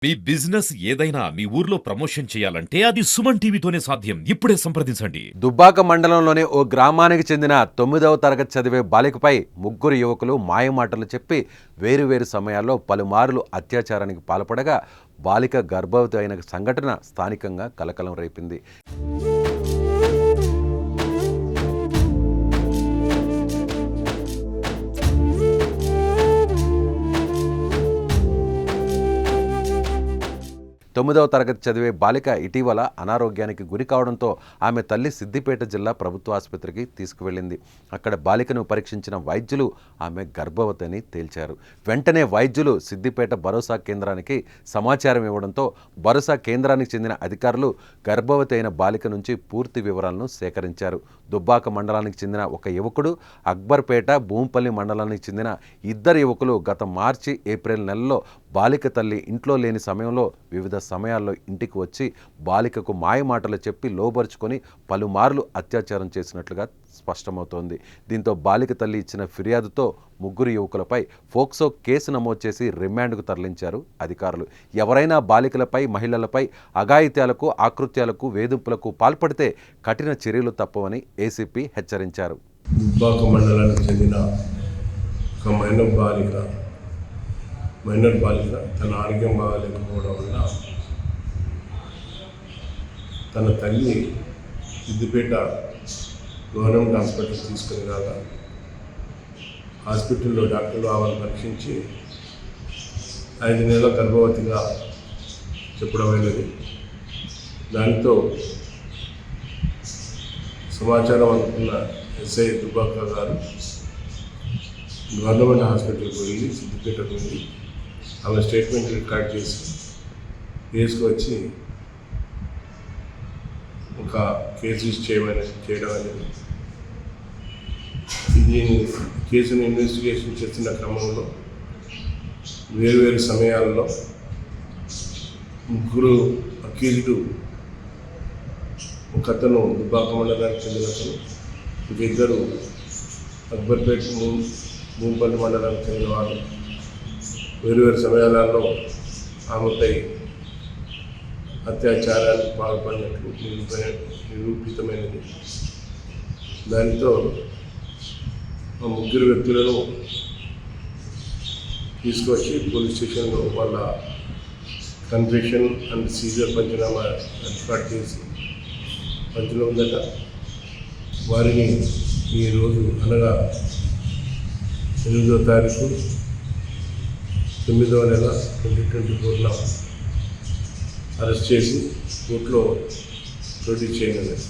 మీ business ఏదైనా మీ ఊర్లో promotion చేయాలంటే అది సుమన్ టీవీతోనే సాధ్యం. ఇప్పుడే సంప్రదించండి. దుబ్బాక మండలంలోని ఓ గ్రామానికి చెందిన 9వ తరగతి చదివే బాలికపై ముగ్గురు యువకులు మాయమాటలు చెప్పి వేరువేరు సమయాల్లో పలుమార్లు అత్యాచారానికి పాల్పడగా బాలిక గర్భవతి అయిన సంఘటన స్థానికంగా కలకలం రేపింది. తొమ్మిదవ తరగతి చదివే బాలిక ఇటీవల అనారోగ్యానికి గురి కావడంతో ఆమె తల్లి సిద్దిపేట జిల్లా ప్రభుత్వ ఆసుపత్రికి తీసుకువెళ్ళింది. అక్కడ బాలికను పరీక్షించిన వైద్యులు ఆమె గర్భవతి అని తేల్చారు. వెంటనే వైద్యులు సిద్దిపేట భరోసా కేంద్రానికి సమాచారం ఇవ్వడంతో భరోసా కేంద్రానికి చెందిన అధికారులు గర్భవతి అయిన బాలిక నుంచి పూర్తి వివరాలను సేకరించారు. దుబ్బాక మండలానికి చెందిన ఒక యువకుడు, అక్బర్పేట భూంపల్లి మండలానికి చెందిన ఇద్దరు యువకులు గత మార్చి ఏప్రిల్ నెలలో బాలిక తల్లి ఇంట్లో లేని సమయంలో వివిధ సమయాల్లో ఇంటికి వచ్చి బాలికకు మాయమాటలు చెప్పి లోబరుచుకొని పలుమార్లు అత్యాచారం చేసినట్లుగా స్పష్టమవుతోంది. దీంతో బాలిక తల్లి ఇచ్చిన ఫిర్యాదుతో ముగ్గురు యువకులపై ఫోక్సో కేసు నమోదు చేసి రిమాండ్కు తరలించారు అధికారులు. ఎవరైనా బాలికలపై, మహిళలపై అఘాయిత్యాలకు, ఆకృత్యాలకు, వేధింపులకు పాల్పడితే కఠిన చర్యలు తప్పవని ఏసీపీ హెచ్చరించారు. దుబ్బాక మండలానికి చెందిన ఒక మైనర్ బాలిక తన ఆరోగ్యం బాగాలేకపోవడం వల్ల తన తల్లి సిద్దిపేట గవర్నమెంట్ హాస్పిటల్కి తీసుకుని రాగా హాస్పిటల్లో డాక్టర్లు ఆమెను పరీక్షించి 5 నెలల గర్భవతిగా చెప్పడమైనది. దానితో సమాచారం అందుకున్న ఎస్ఐ దుబ్బాక గారు గవర్నమెంట్ హాస్పిటల్కి వెళ్ళి సిద్దిపేటకు వెళ్ళి ఆమె స్టేట్మెంట్ రికార్డ్ చేసి తీసుకువచ్చి ఒక కేసు చేయడం అనేది. ఇది కేసును ఇన్వెస్టిగేషన్ చేస్తున్న క్రమంలో వేరువేరు సమయాల్లో ముగ్గురు అక్యూజ్డ్, ఒకతను దుబ్బాక మండలానికి చెందిన అతను, ఇంక ఇద్దరు అక్బర్పేట భూంపల్లి మండలానికి చెందిన వారు వేరువేరు సమయాలలో ఆమెపై అత్యాచారానికి పాల్పడినట్లు నిరూపితమైనది. దానితో ముగ్గురు వ్యక్తులను తీసుకొచ్చి పోలీస్ స్టేషన్లో వాళ్ళ కన్ఫెషన్ అండ్ సీజర్ పంచనామా ఏర్పాటు చేసి పంచలో ఉందట. వారిని ఈరోజు అనగా 8వ తారీఖు 9వ నెల 2024లో అరెస్ట్ చేసి కోర్టులో ప్రొడ్యూస్ చేయగలిగారు.